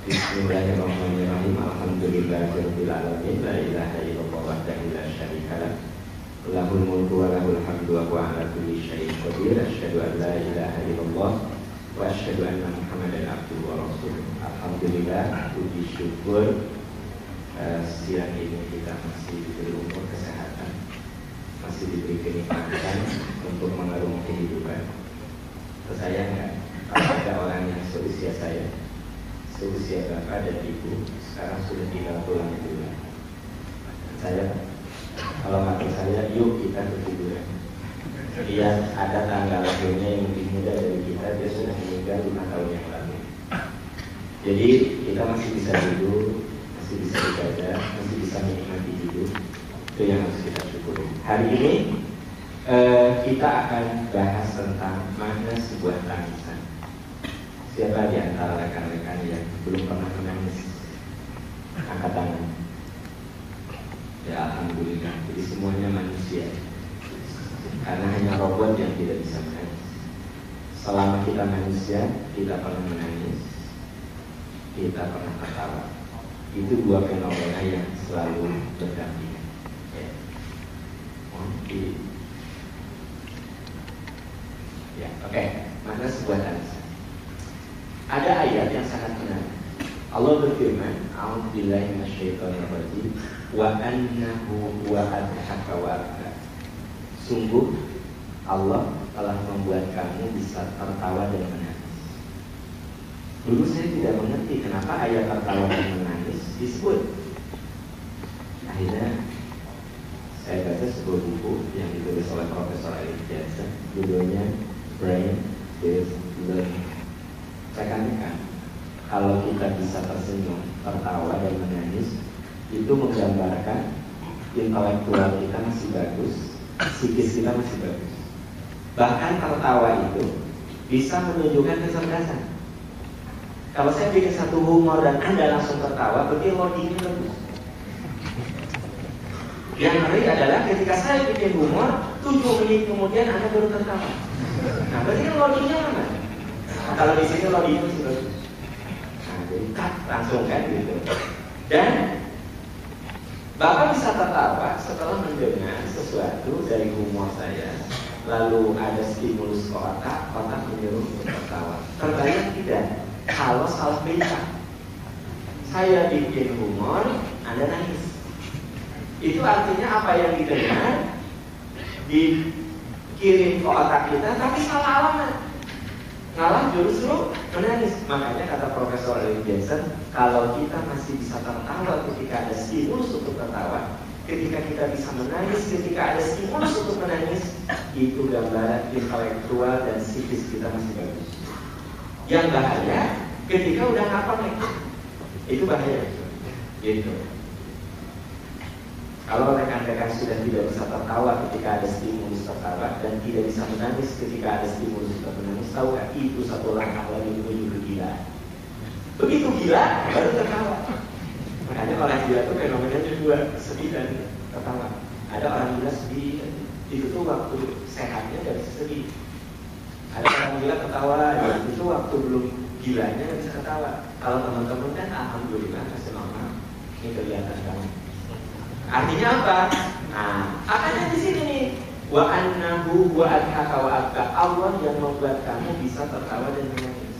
Bismillahirrahmanirrahim. Alhamdulillahirabbil alamin. La ilaha illallah wahdahu la syarika lah. Lahul mulku wa lahul hamdu wa huwa ala kulli syai'in qadir. Asyhadu an la ilaha illallah wa asyhadu anna Muhammadan abduhu wa rasuluh. Alhamdulillah, puji syukur siang ini kita masih diberi umur, kesehatan, masih diberi kenikmatan untuk mengarungi kehidupan. Saya enggak, kalau ada orang yang seusia saya, seusia bapak dan ibu, sekarang sudah tinggal pulang dulu. Saya, kalau mati saya, yuk kita ketiduran. Dia ada tanggal lahirnya yang lebih muda dari kita, dia sudah meninggal 5 tahun yang lalu. Jadi kita masih bisa duduk, masih bisa ibadah, masih bisa menikmati hidup. Itu yang harus kita syukuri. Hari ini kita akan bahas tentang makna sebuah tangisan. Siapa di antara rekan-rekan yang belum pernah menangis? Angkat tangan. Ya alhamdulillah. Jadi semuanya manusia. Karena hanya robot yang tidak bisa menangis. Selama kita manusia, kita pernah menangis, kita pernah tertawa. Itu dua fenomena yang selalu berdampingan. Ya, oke. Makna sebuah tangisan. Ada ayat yang sangat menarik. Allah berfirman, "A'udzubillahi minasyaitonirrajim, wa annahu huwa adhaka wa abka." Sungguh Allah telah membuat kamu bisa tertawa dan menangis. Dulu saya tidak mengerti kenapa ayat tertawa dan menangis disebut. Akhirnya saya baca sebuah buku yang ditulis oleh Profesor Eric Johnson, judulnya Brain is Learning. Saya katakan, kalau kita bisa tersenyum, tertawa dan menangis, itu menggambarkan intelektual kita masih bagus, psikis kita masih bagus. Bahkan tertawa itu bisa menunjukkan kecerdasan. Kalau saya bikin satu humor dan Anda langsung tertawa, berarti logiknya bagus. Yang ngeri adalah ketika saya bikin humor, 7 menit kemudian Anda baru tertawa. Nah, berarti kan logiknya mana? Nah, kalau di sini logiknya masih bagus. Nah, jadi cut langsung kan gitu. Dan Bapak bisa tertawa setelah mendengar sesuatu dari humor saya, lalu ada stimulus ke otak menyuruh untuk tertawa. Terbayang tidak? Kalau salah baca, saya bikin humor, Anda nangis. Itu artinya apa yang didengar dikirim ke otak kita, tapi salah alamat. Malah justru menangis. Makanya kata Profesor Eric Johnson, kalau kita masih bisa tertawa ketika ada stimulus untuk tertawa, ketika kita bisa menangis ketika ada stimulus untuk menangis, itu gambaran intelektual dan psikis kita masih bagus. Yang bahaya ketika udah nggak connect, itu bahaya. Gitu. Kalau rekan-rekan sudah tidak bisa tertawa ketika ada stimulus tertawa dan tidak bisa menangis ketika ada stimulus untuk menangis, tahu nggak? Itu satu langkah lagi menuju ke gila. Begitu gila, baru tertawa. Makanya orang gila itu fenomenanya dua, sedih dan tertawa. Ada orang gila sedih, itu tuh waktu sehatnya nggak bisa sedih. Ada orang gila ketawa, dan itu waktu belum gilanya nggak bisa ketawa. Kalau teman-teman kan alhamdulillah masih normal, ini kelihatan kamu. Artinya apa? Nah, akannya di sini nih. Wa annahu wa adhaka wa abka. Allah yang membuat kamu bisa tertawa dan menangis.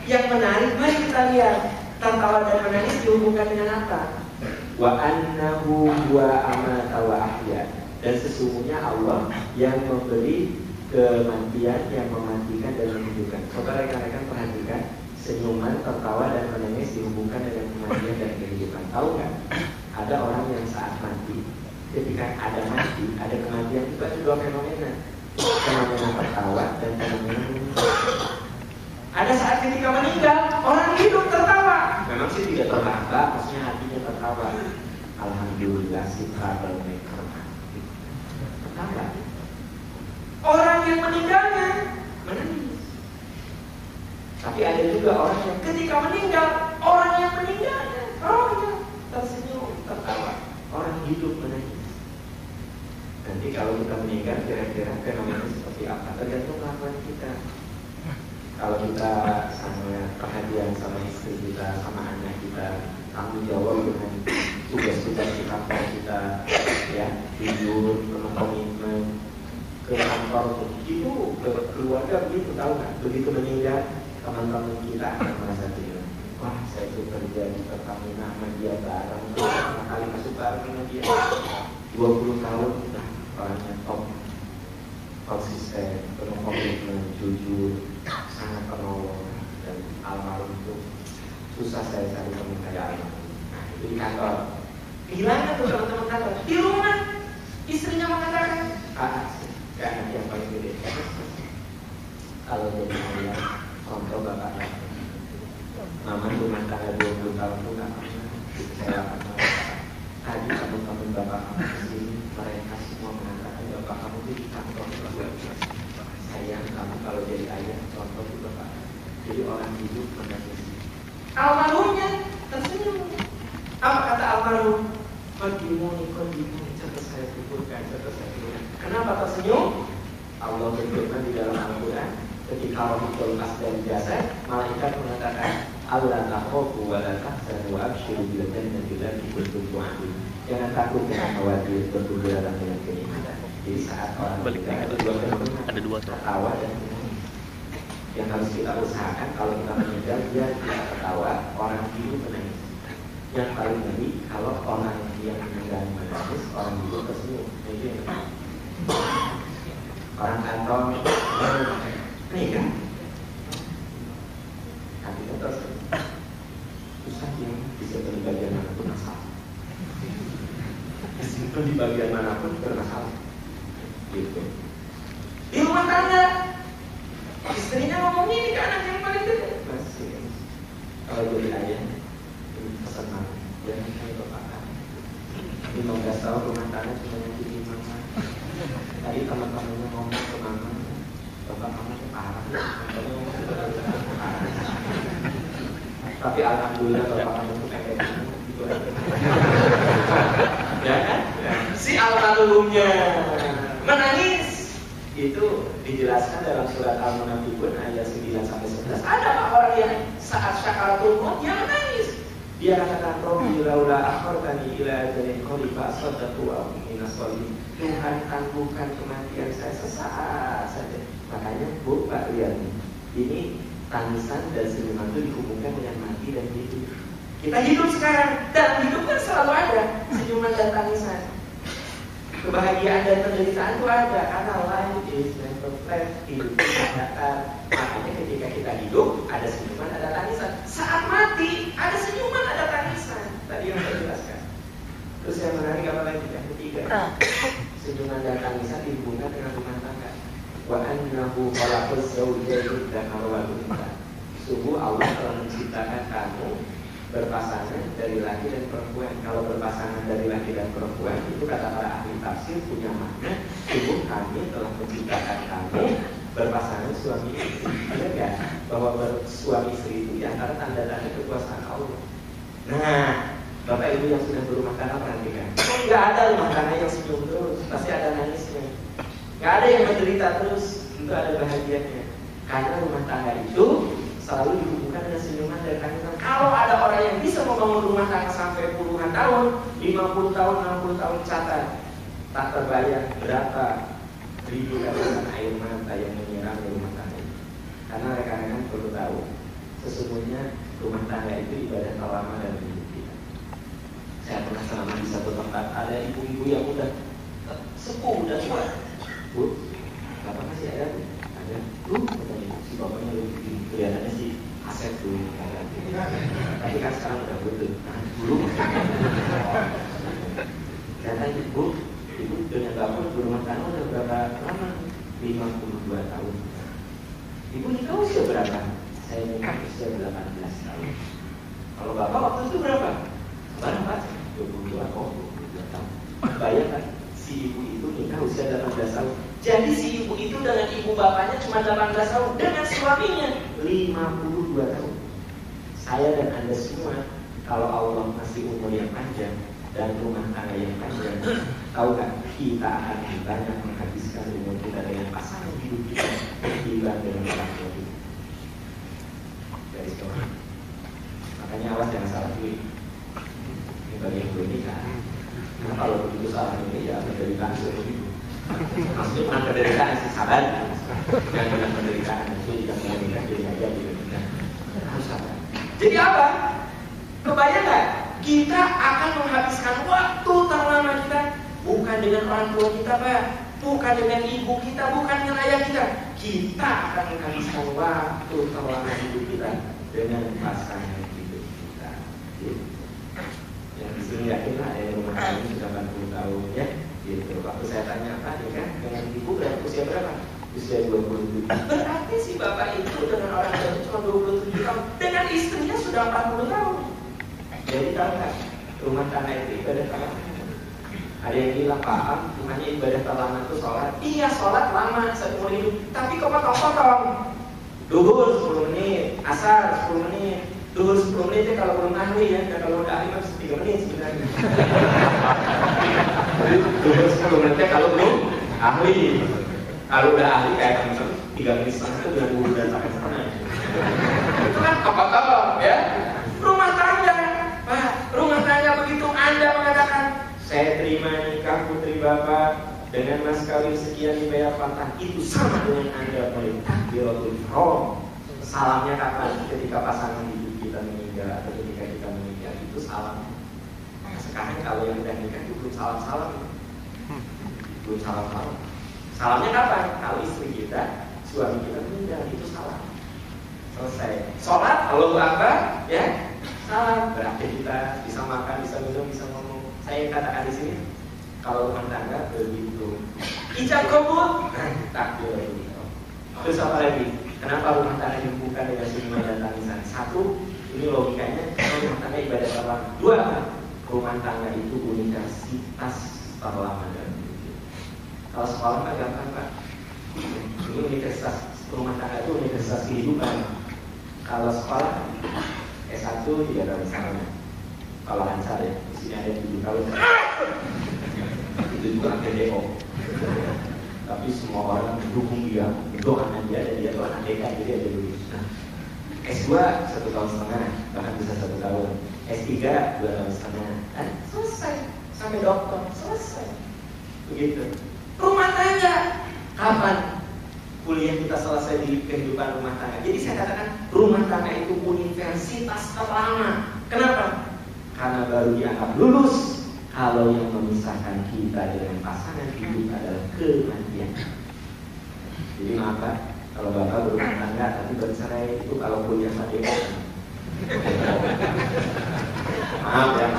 Yang menarik, mari kita lihat tertawa dan menangis dihubungkan dengan apa? Wa annahu wa amata wa ahya. Dan sesungguhnya Allah yang memberi kematian, yang mematikan dan menghidupkan. Coba rekan-rekan perhatikan, senyuman, tertawa dan menangis dihubungkan dengan kematian dan kehidupan. Tahu nggak? Ada orang yang saat mati, ketika ada mati, ada kematian, itu ada dua fenomena. Fenomena tertawa dan fenomena meninggal. Ada saat ketika meninggal, orang hidup tertawa. Memang sih tidak tertawa, maksudnya hatinya tertawa. Alhamdulillah si troublemaker mati. Tertawa. Orang yang meninggalnya menangis. Tapi ada juga orang yang ketika meninggal, orang yang meninggalnya rohnya tersenyum, tertawa. Orang hidup menangis. Nanti kalau kita meninggal, kira-kira fenomena seperti apa? Tergantung kelakuan kita. Kalau kita sangat perhatian sama istri istri kita, sama anak kita, tanggung jawab dengan tugas-tugas di kantor kita, ya, jujur, penuh komitmen, ke kantor begitu, ke keluarga begitu, tahu nggak? Begitu meninggal, teman-teman kita akan merasa tidak, wah saya itu kerja di Pertamina sama dia bareng, pertama kali masuk bareng sama dia, 20 tahun udah orangnya top, konsisten, penuh komitmen, jujur, sangat penolong, dan almarhum itu susah saya cari teman kayak almarhum. Nah itu di kantor, kehilangan tuh teman-teman kantor. Di rumah istrinya mengatakan, anak yang paling gede, kalau jadi ayah, contoh bapaknya, mama rumah tangga 20 tahun itu nggak pernah dikecewakan sama bapak. Tadi teman-teman bapak kamu kesini, mereka semua mengatakan bapak kamu itu di kantor. Sayang kamu kalau jadi ayah, contoh itu bapak. Jadi orang hidup menangis. Almarhumnya tersenyum. Apa kata almarhum? Kodimuni, coba saya kuburkan, coba saya kuburkan. Kenapa tersenyum? Allah berfirman di dalam Al-Quran, ketika roh itu lepas dari jasad, malaikat mengatakan, Allah takhofu wa la tahzanu wa abshiru bil jannati allati kuntum tu'adun. Jangan takut, jangan khawatir, bergembira dengan kenikmatan. Jadi saat orang ada dua tertawa dan menangis. Yang harus kita usahakan kalau kita meninggal, dia tidak tertawa, orang hidup menangis. Yang paling ngeri kalau orang yang meninggal menangis, orang hidup tersenyum. Itu yang orang kantor nih kan, hati kita tersenyum. Susah dia bisa di bagian manapun masalah. Itu di bagian manapun bermasalah. Gitu. Di rumah tangga, istrinya ngomong ini ke anak yang paling gede. Masih. Kalau jadi ayah, pesan mama, jangan kayak bapak kamu. 15 tahun rumah tangga cuma nyakitin mama. Tadi teman-temannya ngomong ke mama, bapak kamu tuh parah. Tapi alhamdulillah bapak kamu tuh kayak gitu aja. Ya kan? Si almarhumnya menangis. Itu dijelaskan dalam surat Al-Munafiqun ayat 9-11. Ada orang yang saat syakaratul maut dia menangis. Dia katakan, Rabbi laula akhartani ila ajalin qarib fa asaddaqu wa akun minas sholihin. Tuhan tangguhkan kematian saya sesaat saja. Makanya Bu, Pak lihat nih. Ini tangisan dan senyuman itu dihubungkan dengan mati dan hidup. Kita hidup sekarang, dan hidup kan selalu ada senyuman dan tangisan. Kebahagiaan dan penderitaan itu ada, karena life is never flat, hidup tidak datar. Makanya ketika kita hidup, ada senyuman, ada tangisan. Saat mati, ada senyuman, ada tangisan. Tadi yang saya jelaskan. Terus yang menarik apa lagi? Yang ketiga, senyuman dan tangisan dihubungkan dengan rumah tangga. Wa annahu khalaqaz zawjayn dzakara wal untha. Sungguh Allah telah menciptakan kamu berpasangan dari laki dan perempuan. Kalau berpasangan dari laki dan perempuan itu kata para ahli tafsir punya makna, sungguh kami telah menciptakan kamu berpasangan suami istri. Ada nggak bahwa suami istri itu antara tanda-tanda kekuasaan Allah? Nah, Bapak Ibu yang sudah berumah tangga perhatikan, nggak ada rumah tangga yang senyum terus, pasti ada nangisnya. Nggak ada yang menderita terus, itu ada bahagianya. Karena rumah tangga itu selalu dihubungkan dengan senyuman dan tangisan. Kalau ada orang yang bisa membangun rumah tangga sampai puluhan tahun, 50 tahun, 60 tahun, catat, tak terbayang berapa ribu tetesan air mata yang menyiram di rumah tangga itu. Karena rekan-rekan perlu tahu, sesungguhnya rumah tangga itu ibadah terlama dalam hidup kita. Saya pernah selama di satu tempat, ada ibu-ibu yang udah sepuh dan tua. Bu, bapak masih ada? Ada. Katanya si bapaknya lebih kelihatannya sih aset dulu. Tapi kan sekarang udah butuh. Dulu ternyata ibu dengan bapak berumah tangga udah berapa lama? 52 tahun. Ibu nikah usia berapa? Saya nikah usia 18 tahun. Kalau bapak waktu itu berapa? Berapa? 22 tahun. Bayangkan si ibu itu nikah usia 18 tahun. Jadi si ibu itu dengan ibu bapaknya cuma 18 tahun, dengan suaminya 52 tahun. Saya dan Anda semua, kalau Allah masih umur yang panjang dan rumah tangga yang panjang, tahu kan kita akan banyak menghabiskan umur kita dengan pasangan hidup kita ketimbang dengan orang tua kita. Dari sekarang Makanya awas jangan salah pilih. Ini bagi yang belum nikah. Karena kalau begitu salah ini ya penderitaan seperti itu. Maksudnya bukan penderitaan sih, sabar. Yang dengan penderitaan itu jika mau nikah jadi aja gitu. Harus sabar. Jadi apa? Kebayang nggak? Kita akan menghabiskan waktu terlama kita bukan dengan orang tua kita, Pak. Bukan dengan ibu kita, bukan dengan ayah kita. Kita akan menghabiskan waktu terlama hidup kita dengan pasangan hidup kita. Gitu. Yang di sini yakin lah ada yang rumah kami sudah 40 tahun ya. Gitu. Waktu saya tanya apa nih kan dengan ibu usia berapa? Usia 27. Berarti si bapak itu dengan orang tua cuma 27 tahun, dengan istrinya sudah 40 tahun. Jadi tahu nggak? Rumah tangga itu ibadah terlama. Ada yang bilang paham, namanya ibadah terlama itu sholat. Iya sholat lama seumur hidup, tapi kepotong-potong. Duhur 10 menit, asar 10 menit. Duhur 10 menit itu kalau belum ahli ya, dan kalau udah ahli masih 3 menit sebenarnya. Duhur 10 menitnya kalau belum ahli. Kalau udah ahli kayak teman-teman 3 menit setengah itu udah duhur dan sampai sana. Itu kan kepotong ya. Rumah tangga, Pak, rumah tangga begitu Anda mengatakan saya terima nikah putri bapak dengan mas kawin sekian dibayar patah, itu sama dengan Anda takbiratul ihram. Salamnya kapan? Ketika pasangan hidup kita meninggal atau ketika kita menikah itu salam. Nah, sekarang kalau yang udah nikah itu belum salam-salam. Belum salam-salam. Salamnya kapan? Kalau istri kita, suami kita meninggal itu salam. Selesai. Sholat, Allahu Akbar, ya. Salam, beraktivitas, bisa makan, bisa minum, bisa ngomong. Saya katakan di sini, kalau rumah tangga begitu. Ijab kabul, takbiratul ihram. Terus apa lagi? Kenapa rumah tangga dibuka dengan senyuman dan tangisan? Satu, ini logikanya, rumah tangga ibadah terlama. Dua, rumah tangga itu universitas terlama dan hidup. Kalau sekolah nggak gampang, Pak. Ini universitas rumah tangga itu universitas kehidupan. Kalau sekolah S1 tidak ada misalnya. Kalau Ansar ya, isinya ada 7 tahun. Itu juga APDO. Tapi semua orang mendukung dia, doakan dia dan dia tuh anak DK, jadi ada lulus. Nah, S2 1,5 tahun, bahkan bisa 1 tahun. S3 2,5 tahun. Dan selesai sampai dokter, selesai. Begitu. Rumah tangga kapan kuliah kita selesai di kehidupan rumah tangga? Jadi saya katakan rumah tangga itu universitas terlama. Kenapa? Karena baru dianggap lulus kalau yang memisahkan kita dengan pasangan hidup adalah kematian. Jadi maaf Pak, kalau Bapak berumah tangga tapi bercerai itu kalau kuliah sama DO. Maaf ya,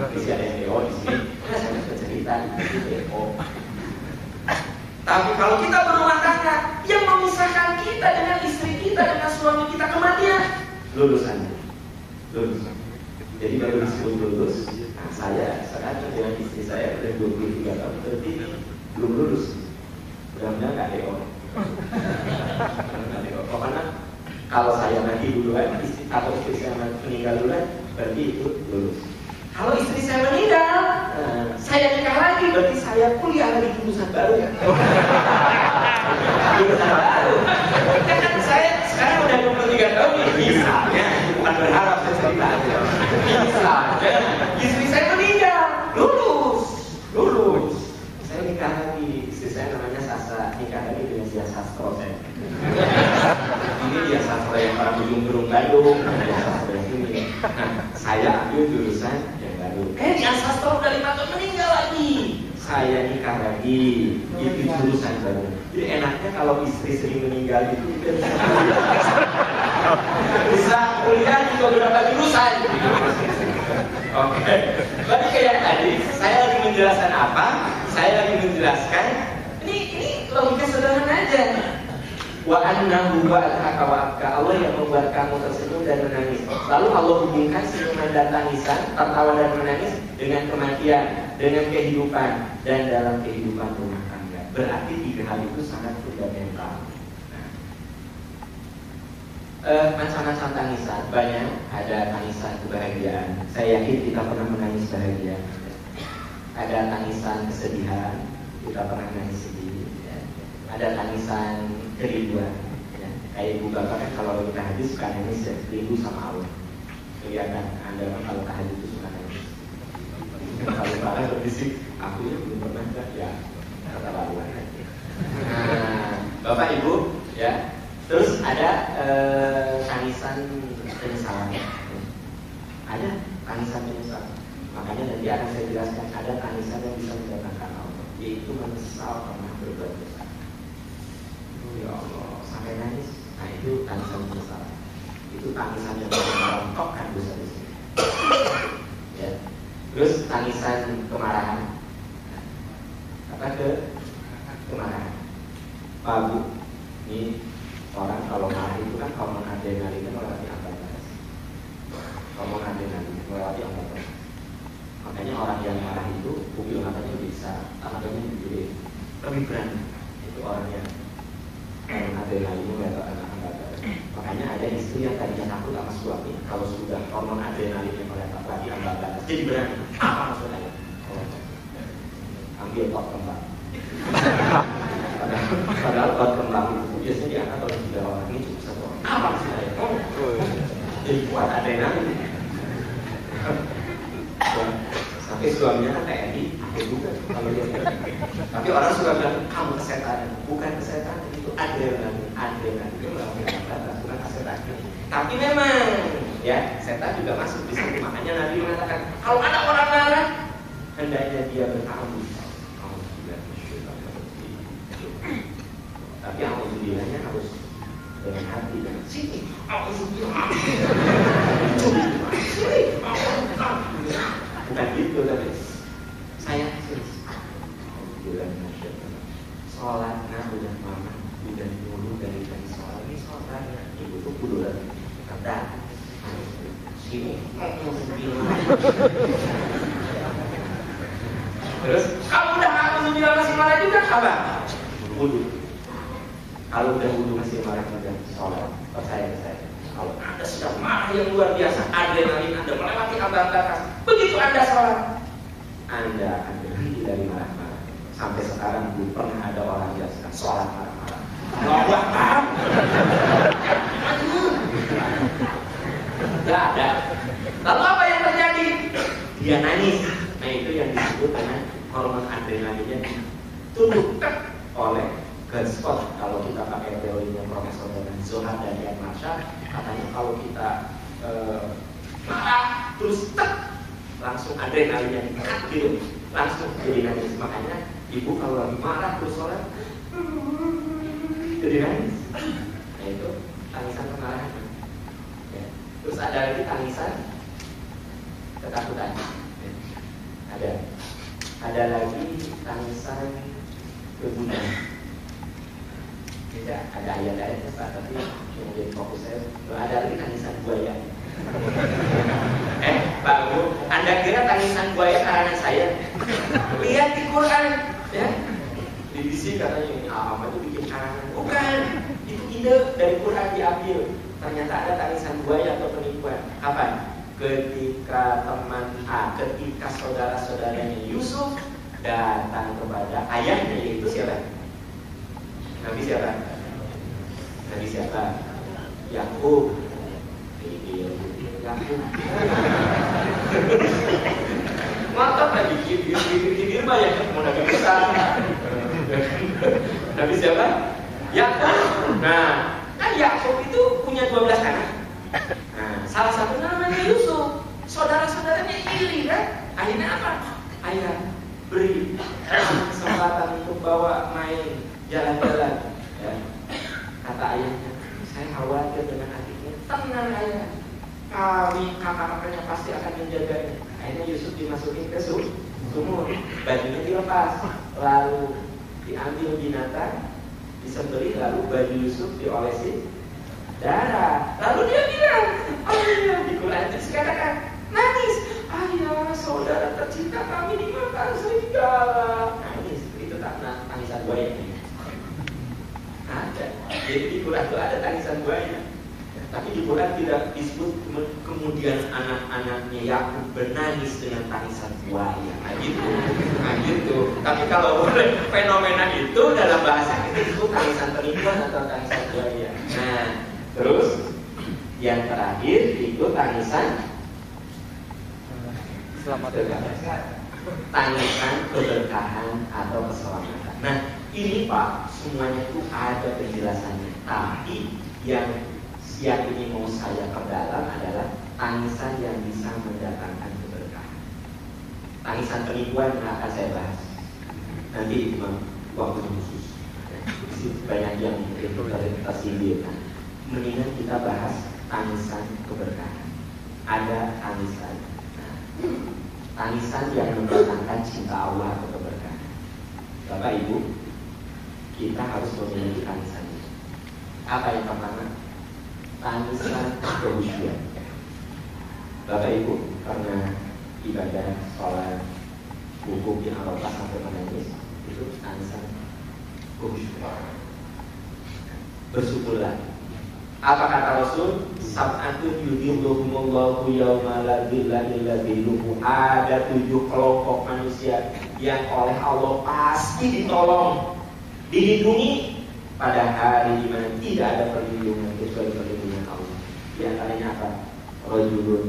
masih ada yang DO di sini. Saya bisa cerita di DO. Tapi kalau kita berumah tangga, yang memisahkan kita dengan istri kita, dengan suami kita kematian, lulusannya, lulus. Jadi baru disebut lulus. Nah, saya sekarang dengan istri saya sudah 23 tahun, berarti belum lulus. Mudah-mudahan nggak DO. Pokoknya kalau saya mati duluan, atau istri saya meninggal duluan, berarti itu lulus. Kalau istri saya meninggal, saya nikah lagi, berarti saya kuliah lagi jurusan baru ya. Jurusan baru. Kan saya sekarang udah 23 tahun nih, misalnya, bukan berharap saya cerita aja. Misalnya, istri saya meninggal, lulus. Saya nikah lagi, istri saya namanya Sasa, nikah lagi dengan dia Sastro saya. Ini dia sastra yang para ujung-ujung Bandung, dia sastra yang ini. Nah, saya ambil jurusan yang baru. Dia sastra udah 5 tahun meninggal lagi. Saya nikah lagi, itu jurusan baru. Jadi enaknya kalau istri sering meninggal itu kita bisa kuliah di beberapa jurusan. Oke. Balik ke yang tadi, saya lagi menjelaskan apa? Saya lagi menjelaskan ini logika sederhana aja. Wa annahu ba'aka wa abka, Allah yang membuat kamu tersenyum dan menangis. Lalu Allah hubungkan senyuman dan tangisan, tertawa dan menangis dengan kematian, dengan kehidupan, dan dalam kehidupan rumah tangga. Berarti 3 hal itu sangat fundamental. Macam-macam tangisan banyak, ada tangisan kebahagiaan. Saya yakin kita pernah menangis bahagia. Ada tangisan kesedihan, kita pernah menangis sedih. Ya. Ada tangisan kerinduan. Ya. Kayak ibu bapak kan kalau kita hadis suka nangis ya, rindu sama Allah. kelihatan Anda kalau tahajud itu suka nangis. Kalau marah berbisik, aku ya belum pernah kan ya kata laluan. Nah, Bapak Ibu ya. Terus ada tangisan penyesalan. Ada tangisan penyesalan. Makanya nanti akan saya jelaskan ada tangisan yang bisa mendatangkan Allah, yaitu menyesal pernah berbuat dosa. Ya Allah, sampai nangis. Nah itu tangisan penyesalan. Itu tangisan yang merontokkan dosa di sini. Ya. Terus tangisan kemarahan. Apa kemarahan? Pak Bu, ini orang kalau marah itu kan hormon adrenalin melewati ambang batas. Hormon adrenalin melewati ambang batas. Makanya orang yang marah itu pupil matanya bisa, matanya lebih berani. Itu orang yang hormon adrenalin melewati ambang batas. Makanya ada istri yang tadinya takut sama suami, kalau sudah hormon adrenalin yang melewati ambang batas, jadi berani. Apa maksudnya? Ambil pot kembang. Padahal pot kembang itu biasanya diangkat oleh 3 orang, ini cuma 1 orang. Apa maksudnya? Jadi kuat adrenalin. Sampai suaminya kan TNI, takut juga kalau dia. Tapi orang suka bilang kamu kesetanan, bukan kesetanan, itu adrenalin itu melakukan batas, bukan kesetanan. Tapi memang, ya setan juga masuk di situ. Makanya Nabi mengatakan, kalau ada orang marah, hendaknya dia bertanggung. Tapi alhamdulillahnya harus dengan hati dan sini. Bukan gitu, tapi saya sholatnya udah mama, udah dulu dari sholat ini sholatnya ibu tuh kudu lagi kata sini. Terus kamu udah alhamdulillah masih marah juga kabar? Wudu. Kalau udah wudu masih marah juga sholat, percaya saya. Kalau Anda sudah marah yang luar biasa, adrenalin Anda melewati ambang batas, begitu Anda sholat, Anda akan berhenti dari marah-marah. Sampai sekarang belum pernah ada orang yang sedang sholat marah-marah. Nggak ada. Lalu apa yang terjadi? Dia nangis. Nah itu yang disebut dengan hormon adrenalinnya diturunkan oleh Gunspot. Kalau kita pakai teorinya Profesor Zohar dan Ian Marshall, katanya kalau kita marah terus langsung adrenalinnya dikat gitu, langsung jadi nangis. Makanya ibu kalau lagi marah terus sholat jadi nangis. Nah itu tangisan kemarahan. Ya. Terus ada lagi tangisan ketakutan. Ya. Ada lagi tangisan kegunaan. Tidak ada ayat-ayatnya Pak, tapi yang menjadi fokus saya ada lagi tangisan buaya. Pak Bu, Anda kira tangisan buaya karena saya? Lihat di Quran, ya. Di sini katanya ini apa itu bikin karangan? Bukan, itu ide dari Quran diambil. Ternyata ada tangisan buaya atau penipuan. Kapan? Ketika ketika saudara-saudaranya Yusuf datang kepada ayahnya, yaitu siapa? Nabi siapa? Nabi siapa? Yakub. Yakub. Ngotot lagi kibir banyak mau Nabi besar. Nabi siapa? Yakub. Nah, kan Yakub itu punya 12 anak. Nah, salah satu namanya Yusuf. Saudara-saudaranya iri kan? Akhirnya apa? Ayah beri kesempatan untuk bawa main jalan-jalan, ya. Kata ayahnya, saya khawatir dengan adiknya. Tenang ayah, kami kakak-kakaknya pasti akan menjaganya. Akhirnya Yusuf dimasukin ke sumur, bajunya dilepas, lalu diambil binatang, disembelih, lalu baju Yusuf diolesi darah. Lalu dia bilang, ayah, di Quran dikatakan nangis, ayah, saudara tercinta kami dimakan serigala. Nangis, itu tangisan buaya. Ada. Jadi di Quran itu ada tangisan buaya. Tapi di Quran tidak disebut kemudian anak-anaknya Yakub bernangis dengan tangisan buaya. Nah gitu. Tapi kalau boleh fenomena itu dalam bahasa kita disebut tangisan penipuan atau tangisan buaya. Nah, terus yang terakhir itu tangisan Selamat tangisan keberkahan atau keselamatan. Nah, ini Pak, semuanya itu ada penjelasannya. Tapi yang ini mau saya perdalam adalah tangisan yang bisa mendatangkan keberkahan. Tangisan penipuan yang akan saya bahas nanti di waktu khusus. Banyak yang tersindir. Mendingan kita bahas tangisan keberkahan. Ada tangisan. Tangisan yang mendatangkan cinta Allah atau keberkahan. Bapak Ibu, kita harus memiliki tangisan ini. Apa yang pertama? Tangisan kehusyuan. Bapak Ibu pernah ibadah sholat wukuf di Arafah sampai menangis? Itu tangisan kehusyuan. Bersyukurlah. Apa kata Rasul? Sab'atun yudhilluhumullahu yawma la dhilla illa dhilluhu. Ada 7 kelompok manusia yang oleh Allah pasti ditolong, dilindungi pada hari di mana tidak ada perlindungan kecuali perlindungan Allah. Di antaranya apa? Rajulun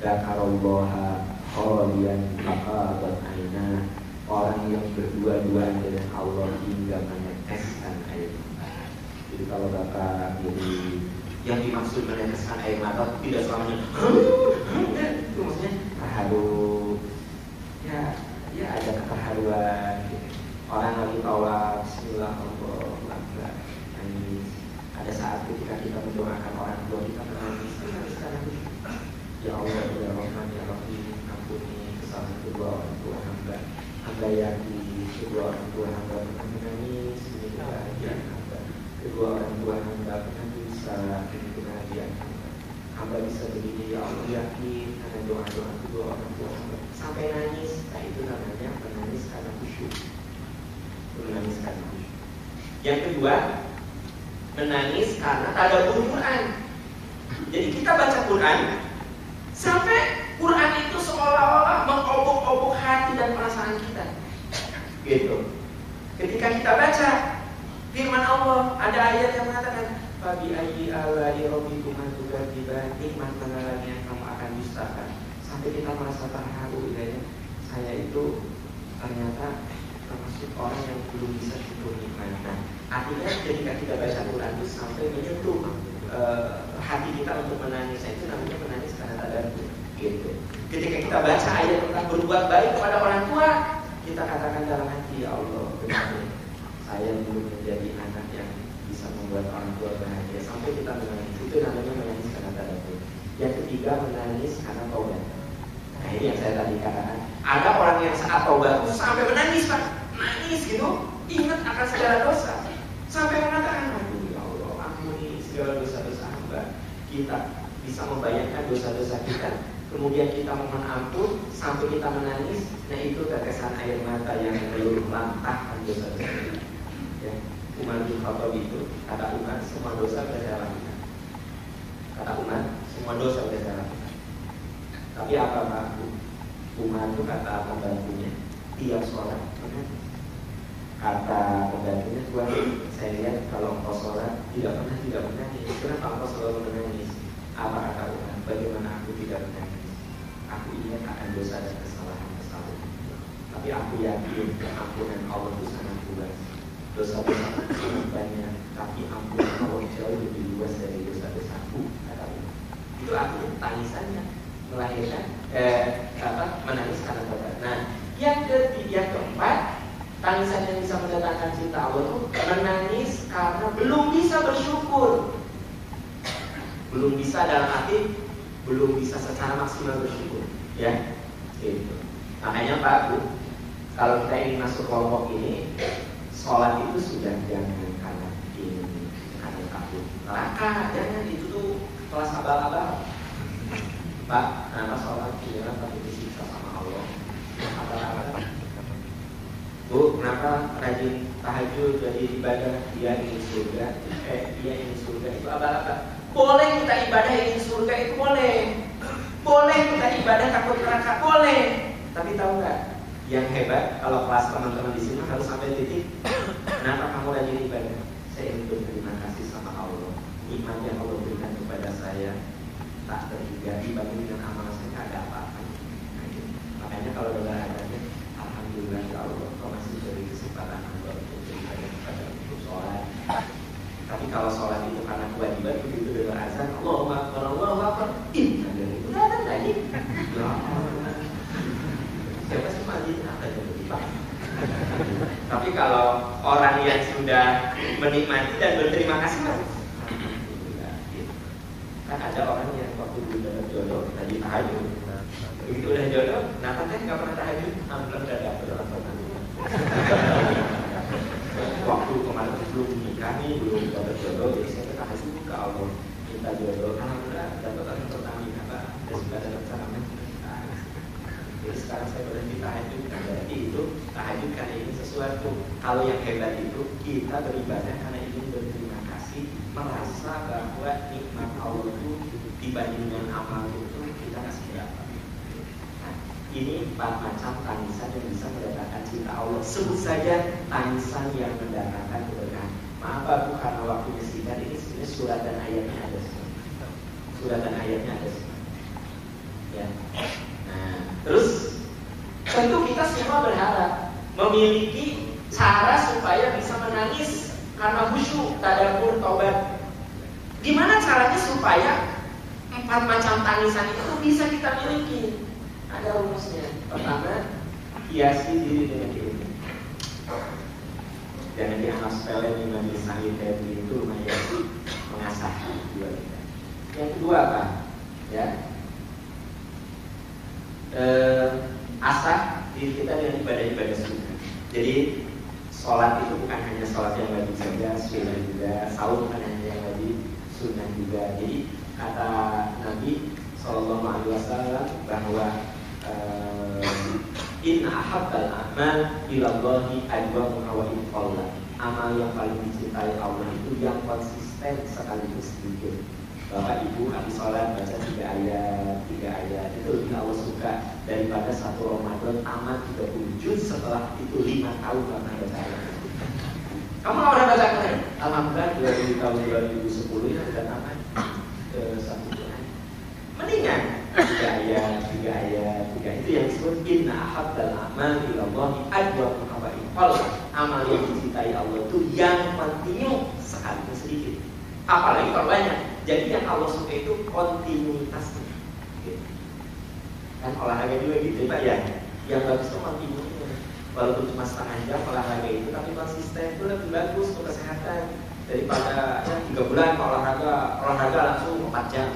dzakarallaha khaliyan faqadat ainah. Orang yang berdua-duaan dengan Allah hingga meneteskan air mata. Jadi kalau Bapak jadi yang dimaksud meneteskan air mata tidak selamanya itu maksudnya terharu, ya ada keterharuan gitu. Orang lagi tawaf Bismillahirrahmanirrahim nangis. Ada saat ketika kita mendoakan orang tua kita menangis karena ya Allah ya Rahman ya Rahim, ampuni kesalahan kedua orang tua hamba yakin kedua orang tua hamba pernah menangis demi kebahagiaan hamba, kedua orang tua hamba pernah bisa demi kebahagiaan hamba bisa begini ya Allah yakin karena doa-doa kedua orang tua hamba sampai nangis. Nah itu namanya menangis karena khusyuk. Menangis karena khusyuk. Yang kedua, menangis karena tadabbur Quran. Jadi kita baca Quran sampai Quran itu seolah-olah mengobok-obok hati dan perasaan kita. Gitu. Ketika kita baca firman Allah, ada ayat yang mengatakan Fabi ayyi ala'i rabbikuma tukadziban, nikmat mana lagi yang kamu akan dustakan. Sampai kita merasa terharu ya. Saya itu ternyata termasuk orang yang belum bisa syukur nikmat. Nah, artinya ketika kita baca Quran itu sampai menyentuh hati kita untuk menangis. Itu namanya menangis karena tadabbur. Gitu. Ketika kita baca ayat tentang berbuat baik kepada orang tua, kita katakan dalam hati, ya Allah, benar, saya belum menjadi anak yang bisa membuat orang tua bahagia. Sampai kita menangis. Itu namanya menangis karena tadabbur. Yang ketiga, menangis karena taubat. Nah ini yang saya tadi katakan. Ada orang yang saat taubat itu sampai menangis Pak, nangis gitu, ingat akan segala dosa, sampai mengatakan, aduh ya Allah, ampuni segala dosa-dosa hamba. Kita bisa membayangkan dosa-dosa kita, kemudian kita mohon ampun sampai kita menangis. Nah itu tetesan air mata yang meluluh lantahkan dosa-dosa kita. Ya. Umar bin Khattab itu kata Umar, semua dosa sudah saya lakukan. Kata Umar, semua dosa sudah saya lakukan. Tapi apa Pak? Umar itu kata pembantunya, tiap sholat menangis. Kata pembantunya, Tuhan, saya lihat kalau engkau sholat tidak menangis. Kenapa engkau selalu menangis? Apa kata Umar? Bagaimana aku tidak menangis? Aku ingat akan dosa dan kesalahan. Tapi aku yakin ampunan Allah itu sangat luas. Dosa-dosa sangat banyak, tapi ampunan Allah jauh lebih luas dari dosa-dosaku, kata Umar. Itu artinya tangisannya melahirkan menangis karena taubat. Nah, yang keempat, tangisan yang bisa mendatangkan cinta Allah itu menangis karena belum bisa bersyukur. Belum bisa dalam arti belum bisa secara maksimal bersyukur, ya. Gitu. Makanya Pak Bu, kalau kita ingin masuk kelompok ini, sholat itu sudah jangan karena ingin karena takut neraka, jangan itu tuh kelas abal-abal. Pak, nama sholat jangan takut disiksa sama Allah. Abal-abal. Bu, kenapa rajin tahajud jadi ibadah? Dia ingin surga. Dia ingin surga itu abal-abal. Boleh kita ibadah ingin surga itu boleh. Boleh kita ibadah takut neraka boleh. Tapi tahu nggak? Yang hebat kalau kelas teman-teman di sini harus sampai titik. Kenapa kamu rajin ibadah? Saya ingin berterima kasih sama Allah. Nikmat yang Allah berikan kepada saya tak terhingga dibanding dengan amal saya ada apa-apa. Nah, menikmati dan berterima kasih lah. Kan ada orang yang waktu belum dapat jodoh tadi tahajud, begitu udah jodoh, nah katanya nggak pernah tahajud, alhamdulillah udah dapat orang. Waktu kemarin belum nikah nih, belum dapat jodoh, jadi saya tahajud ke Allah minta jodoh, alhamdulillah dapat orang pertamina Pak, dan sudah dapat sarapan. Jadi sekarang saya berhenti tahajud, berarti itu tahajud karena ini sesuatu. Kalau yang hebat itu kita beribadah karena ingin berterima kasih, merasa bahwa nikmat Allah itu dibandingkan amal itu kita kasih berapa. Nah, ini 4 macam tangisan yang bisa mendatangkan cinta Allah. Sebut saja tangisan yang mendatangkan keberkahan. Maaf Pak, karena waktunya singkat, ini sebenarnya surat dan ayatnya ada semua. Surat dan ayatnya ada semua. Ya. Nah, terus tentu kita semua berharap memiliki cara supaya bisa menangis karena khusyuk, tadabbur, taubat. Gimana caranya supaya 4 macam tangisan itu bisa kita miliki? Ada rumusnya. Pertama, hiasi diri dengan ilmu. Jangan dianggap sepele nih majelis sangit itu menghiasi, mengasah jiwa kita. Yang kedua apa? Ya. Asah diri kita dengan ibadah-ibadah sunnah. Jadi sholat itu bukan hanya sholat yang wajib saja, sunnah juga. Saum bukan hanya yang wajib, sunnah juga. Jadi kata Nabi SAW bahwa inna ahabbal a'mal ilallahi adwamu hawain qawla. Amal yang paling dicintai Allah itu yang konsisten sekaligus sedikit. Bapak Ibu habis sholat baca 3 ayat itu lebih Allah suka daripada 1 Ramadan tamat 30 juz setelah itu 5 tahun karena baca ayat. Kamu nggak pernah baca ayat? Alhamdulillah 2000 tahun 2010 ini sudah tamat 1 bulan. Mendingan 3 ayat itu yang disebut inna ahabbal a'mal ilallahi adwamu hawain qawla. Amal yang dicintai Allah itu yang kontinu sekaligus sedikit. Apalagi kalau banyak. Jadi yang Allah suka itu kontinuitasnya. Kan olahraga juga gitu Pak ya. Yang bagus itu kontinuitasnya. Walaupun cuma setengah jam olahraga itu, tapi konsisten itu lebih bagus untuk kesehatan daripada 3 bulan olahraga langsung 4 jam.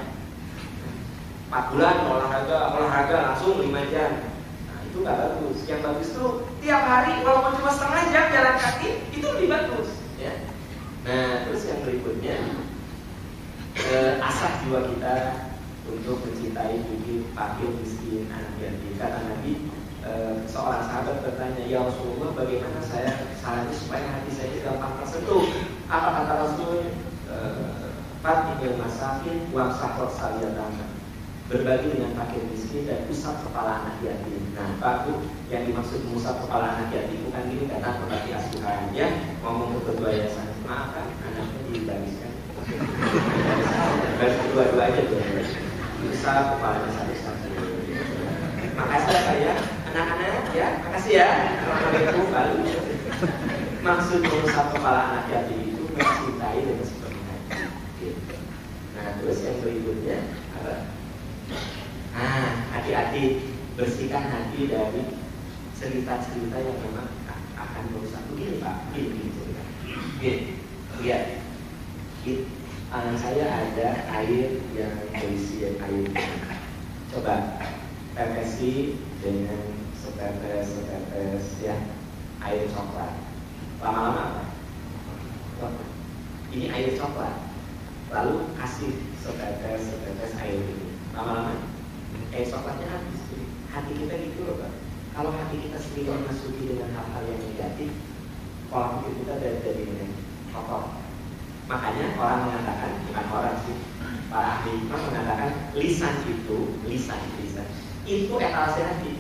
4 bulan olahraga langsung 5 jam. Nah itu nggak bagus. Yang bagus itu tiap hari walaupun cuma setengah jam jalan kaki itu lebih bagus. Ya. Nah terus yang berikutnya asah jiwa kita untuk mencintai fakir, miskin, anak yatim. Kata Nabi, seorang sahabat bertanya, ya Rasulullah, bagaimana caranya supaya hati saya gampang tersentuh? Apa kata Rasul? Fatimil masakin wamsahor saliyatana. Berbagi dengan fakir miskin dan usap kepala anak yatim. Nah, Pak Bu, yang dimaksud mengusap kepala anak yatim bukan gini kata pembagi asuhan ya, ngomong ke ketua yayasan, maaf kan anaknya dibagiskan. Dua-dua aja tuh. Usap kepalanya satu-satu. Makasih Pak ya, anak-anak ya, makasih ya. Assalamualaikum. Lalu maksud mengusap kepala anak yatim itu mencintai dengan sepenuhnya. Nah, terus yang berikutnya apa? Hati-hati, bersihkan hati dari cerita-cerita yang memang akan merusak. Begini Pak, begini cerita. Lihat. Tangan saya ada air yang berisi air. Coba tetesi dengan setetes ya air coklat. Lama-lama apa? Ini air coklat. Lalu kasih setetes air ini. Lama-lama air coklatnya habis. Hati kita gitu loh Pak. Kalau hati kita sendiri memasuki dengan hal-hal yang negatif, pola pikir kita dari kotor. Makanya orang mengatakan, bukan orang sih, para ahli hikmah mengatakan lisan itu etalase hati.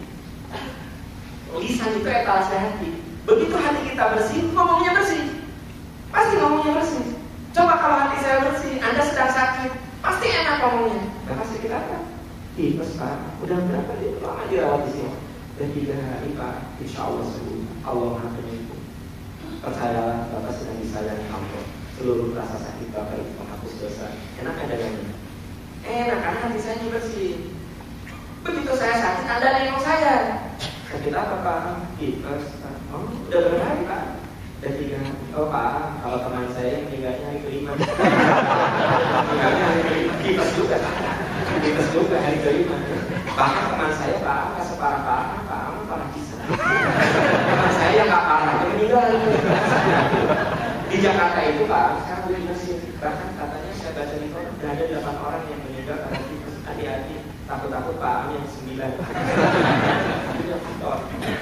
Lisan itu etalase hati. Begitu hati kita bersih, ngomongnya bersih. Pasti ngomongnya bersih. Coba kalau hati saya bersih, Anda sedang sakit, pasti enak ngomongnya. Bapak sakit apa? Tipes Pak. Udah berapa dia lama dirawat di sini? Dan 3 hari Pak, insya Allah sembuh. Allah Maha Penyembuh. Percayalah Bapak sedang disayangi Allah. Seluruh rasa sakit Bapak itu menghapus dosa. Enak ada yang enak karena hati saya bersih. Begitu saya sakit, Anda nengok saya. Sakit apa Pak? Tipes. Oh, udah berapa hari Pak? Dan 3 hari. Oh Pak, kalau teman saya yang meninggalnya hari ke-5. Meninggalnya hari ke-5. Kita juga hari ke-5. Bahkan teman saya Pak nggak separah Pak parah bisa. Teman saya yang nggak parah itu meninggal. Di Jakarta itu Pak, sekarang udah masih bahkan katanya saya baca di forum ada 8 orang yang meninggal karena tipes. Adik-adik takut-takut Pak yang 9.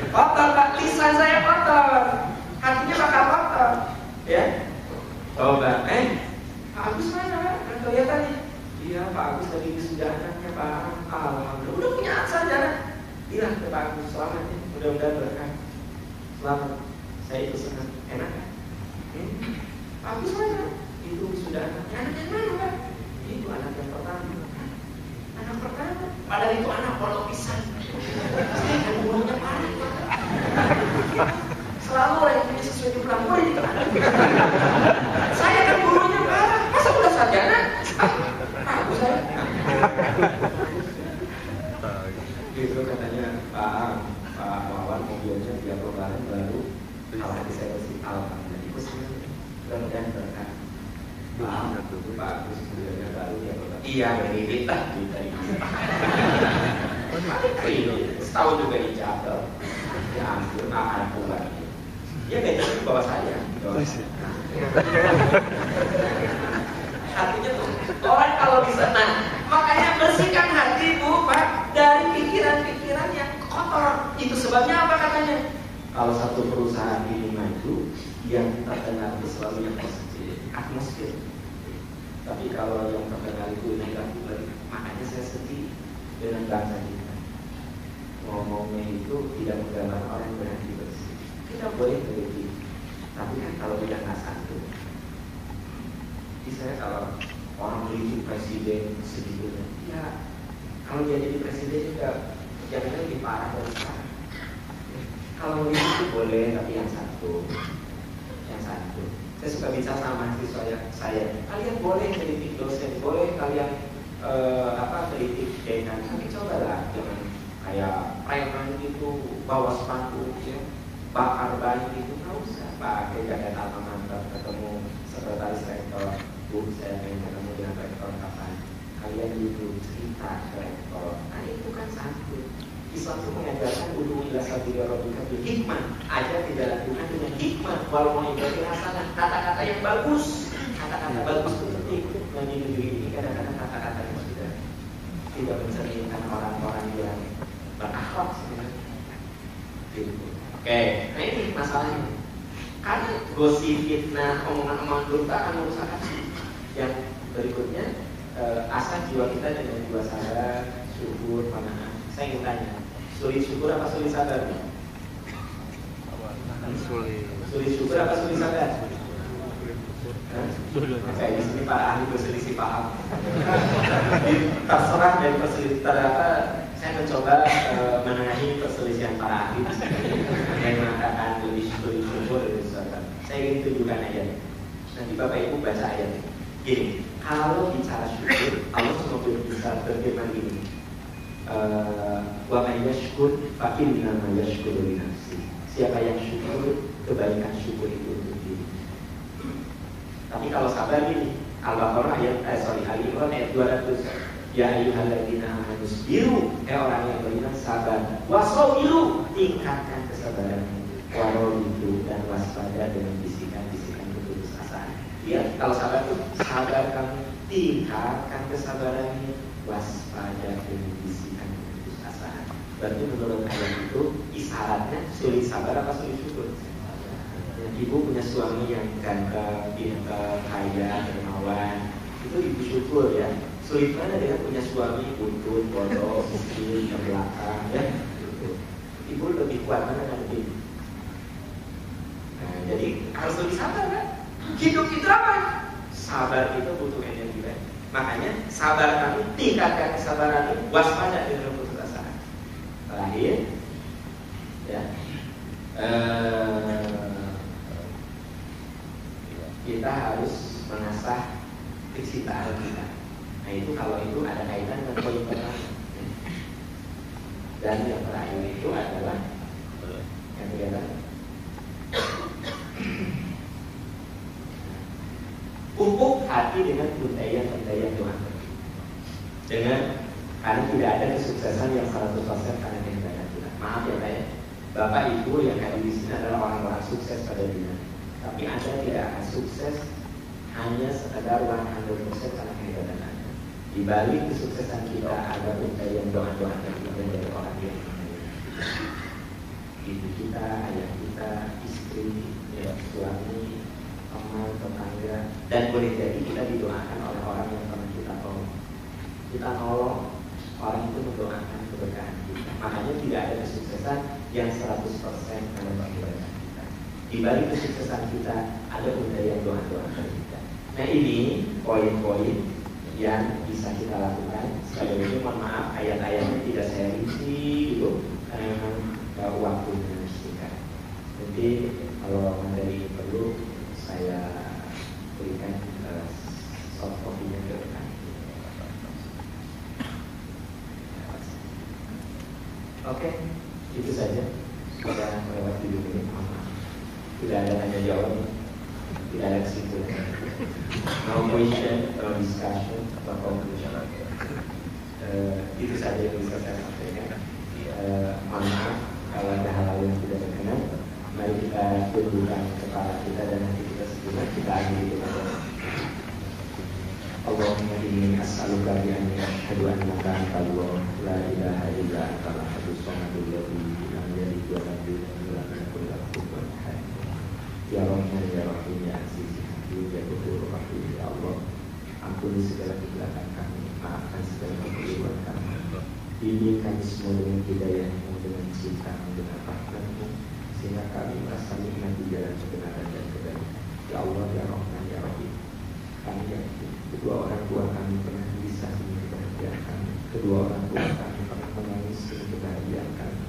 Kotor Pak, lisan saya kotor, hatinya bakal kotor, ya. Coba, Pak Agus mana? Kan kelihatannya. Iya Pak Agus lagi wisuda anaknya Pak. Alhamdulillah, udah punya sarjana. Bilang ke Pak Agus selamat ya, mudah-mudahan berkah. Selamat, saya itu senang, enak kan? Pak Agus mana? Itu wisuda anaknya. Anak yang mana Pak? Itu anak yang pertama. Anak pertama, padahal itu anak pondok pisan. Saya kan gurunya parah. Selalu orang yang punya sesuatu pelanggar itu anak. Saya kan gurunya parah. Masa udah sarjana? Aku saya. Gitu katanya Pak Wawan mobilnya 3 lebaran baru. Kalau hati saya bersih alhamdulillah. Itu sih mudah-mudahan berkah. Pak Agus mobilnya baru dia lebaran. Iya dari kita. Setahun juga dijabel. Ya ampun, akan pulang. Ya beda di bawah saya. Hatinya tuh orang kalau bisa, makanya bersihkan hatimu Pak dari pikiran-pikiran yang kotor. Itu sebabnya apa katanya? Kalau satu perusahaan ini maju, yang terdengar itu selalu yang positif, atmosfer. Tapi kalau yang terdengar itu negatif, makanya saya sedih dengan bangsa kita. Ngomongnya itu tidak menggambar orang yang berhati bersih. Kita boleh kritik, tapi kan kalau tidak nggak santun. Jadi saya kalau orang kritik presiden sedih, ya kalau dia jadi presiden juga jangan lebih parah dari sekarang. Kalau itu boleh, tapi yang santun. Saya suka bicara sama mahasiswa saya. Kalian boleh kritik dosen, boleh kalian kritik dekan, tapi cobalah jangan kayak preman gitu, bawa spanduk ya, bakar ban gitu, nggak usah pakai jaket alma mater ketemu sekretaris rektor. Bu, saya pengen ketemu dengan rektor kapan? Kalian duduk cerita ke rektor. Nah itu kan santun. Islam itu mengajarkan udu ila sabila rabbika bil hikmah. Aja tidak lakukan dengan hikmah. Walau mau ibadah hasanah, kata-kata yang bagus, kata-kata bagus itu penting. Dan di negeri ini kadang-kadang kata-kata yang tidak mencerminkan orang-orang yang berakhlak sebenarnya. Gitu. Oke, nah ini masalahnya. Karena gosip, fitnah, omongan-omongan dusta akan merusak hati. Yang berikutnya, asal jiwa kita dengan jiwa sabar, syukur, pemaaf. Saya ingin tanya, sulit syukur apa sulit sabar? Sulit syukur apa sulit sabar? Kayak di sini para ahli berselisih paham. Terserah dari perselisihan apa, saya mencoba menengahi perselisihan para ahli yang mengatakan lebih sulit syukur dari sabar. Saya ingin tunjukkan ayat. Nanti Bapak Ibu baca ayat. Gini, kalau bicara syukur, Allah cuma bisa berfirman gini. Wa may yashkur fa innama yashkuru li nafsi. Siapa yang syukur, kebaikan syukur itu untuk diri. Tapi kalau sabar gini, Al-Baqarah Ali Imran ayat 200. Ya ayyuhalladzina amanu sabiru, orang yang beriman sabar. Wasabiru, tingkatkan kesabaran. Warobitu, dan waspada dengan bisikan-bisikan keputusasaan. Ya, kalau sabar itu sabar kamu, tingkatkan kesabarannya, waspada dengan bisikan keputusasaan. Berarti menurut ayat itu isyaratnya sulit sabar apa sulit syukur? Ibu punya suami yang ganteng, pintar, kaya, dermawan, itu ibu syukur ya. Sulit mana dia punya suami buntut, bodoh, miskin, terbelakang ya. Ibu lebih kuat mana kan ibu? Nah, jadi harus lebih sabar kan? Hidup itu apa? Sabar itu butuh energi kan? Makanya sabar kami, tingkatkan kesabaran ini, waspada dengan keputusasaan. Terakhir, ya. Kita harus mengasah kecintaan kita. Nah itu kalau itu ada kaitan dengan poin pertama. Dan yang terakhir itu adalah yang kedua. hati dengan untayan Tuhan. Karena tidak ada kesuksesan yang 100% karena kehendak Tuhan. Maaf ya Pak ya, Bapak Ibu yang hadir di sini adalah orang-orang sukses pada dunia. Tapi Anda tidak akan sukses hanya sekedar 100% karena kehendak Anda. Di balik kesuksesan kita ada untayan doa-doa dari orang yang ibu kita, ayah kita, istri, ya, suami, teman, tetangga, dan boleh jadi kita didoakan oleh orang yang pernah kita tolong. Kita tolong, orang itu mendoakan keberkahan kita. Makanya tidak ada kesuksesan yang 100% karena keberkahan kita. Di balik kesuksesan kita ada untayan doa-doa dari kita. Nah ini poin-poin yang bisa kita lakukan. Sekali lagi mohon maaf ayat-ayatnya tidak saya rinci gitu karena memang waktunya singkat. Nanti kalau materi perlu saya berikan soft copy-nya ke depan. Oke, itu saja. Sudah melewati 7 menit. Tidak ada tanya jawab, tidak ada kesimpulan. No question, no discussion, atau conclusion. Itu saja yang bisa saya sampaikan. Mohon maaf kalau ada hal-hal yang tidak berkenan. Mari kita tundukkan kepala kita dan hati kita sejenak. Kita akhiri dengan Allahumma inni as'aluka bi anni asyhadu annaka antallah la ilaha illa anta al-ahadus samadul ladzi lam yalid wa lam yulad wa lam yakul lahu kufuwan ahad. Ya Rahman ya Rahim ya Aziz ya Ghafur Rahim ya Allah. Ampuni segala kejahatan kami, maafkan segala kekeliruan kami. Bimbing kami semua dengan hidayah-Mu, dengan cinta-Mu, dengan rahmat-Mu, sehingga kami merasa nikmati jalan kebenaran dan kebaikan. Ya Allah ya Rahman ya Rahim. Kami yakin kedua orang tua kami pernah bisa demi kebahagiaan kami. Kedua orang tua kami pernah menangis demi kebahagiaan kami.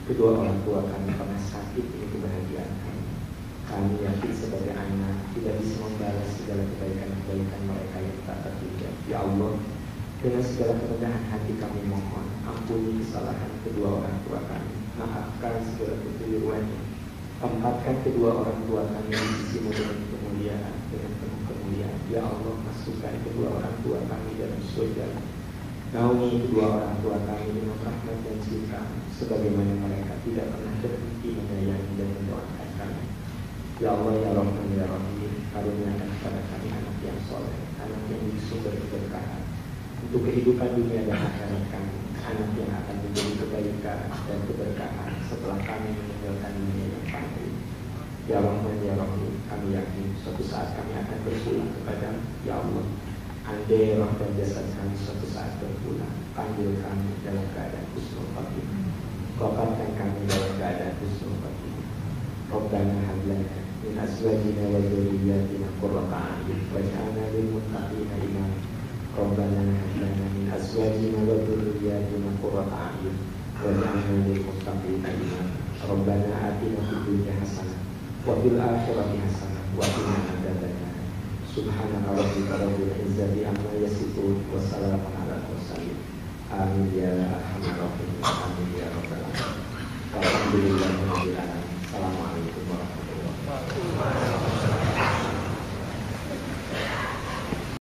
Kedua orang tua kami pernah sakit demi kebahagiaan kami. Kami yakin sebagai anak tidak bisa membalas segala kebaikan-kebaikan mereka yang tak terhingga. Ya Allah, dengan segala kerendahan hati kami mohon, ampuni kesalahan kedua orang tua kami, maafkan segala kekeliruannya, tempatkan kedua orang tua kami di sisi-Mu dengan kemuliaan, dengan penuh kemuliaan. Ya Allah, masukkan kedua orang tua kami dalam surga. Naungi kedua orang tua kami dengan rahmat dan cinta, sebagaimana mereka tidak pernah berhenti menyayangi dan mendoakan kami. Ya Allah ya Rahman ya Rahim, karuniakan kepada kami anak yang soleh, anak yang bersumber keberkahan untuk kehidupan dunia dan akhirat kami, anak yang akan menjadi kebaikan dan keberkahan setelah kami meninggalkan dunia yang fana. Ya Rahman ya Rahim, kami yakin suatu saat kami akan berpulang kepada Ya Allah. Andai roh dan jasad kami suatu saat berpulang, panggil kami dalam keadaan husnul khotimah, wafatkan kami dalam keadaan husnul khotimah. Rabbana hab lana min azwajina wa dzurriyyatina qurrata a'yun waj'alna lil muttaqina imama. Rabbana hab lana min azwajina wa dzurriyyatina qurrata a'yun waj'alna lil muttaqina imama. Rabbana atina fid dunya hasanah wa fil akhirati hasanah wa qina adzabannar. Subhanaka rabbika rabbil izzati amma yasifun wa salamun alal mursalin. Amin ya arhamar rahimin. Amin ya rabbal alamin. Alhamdulillah.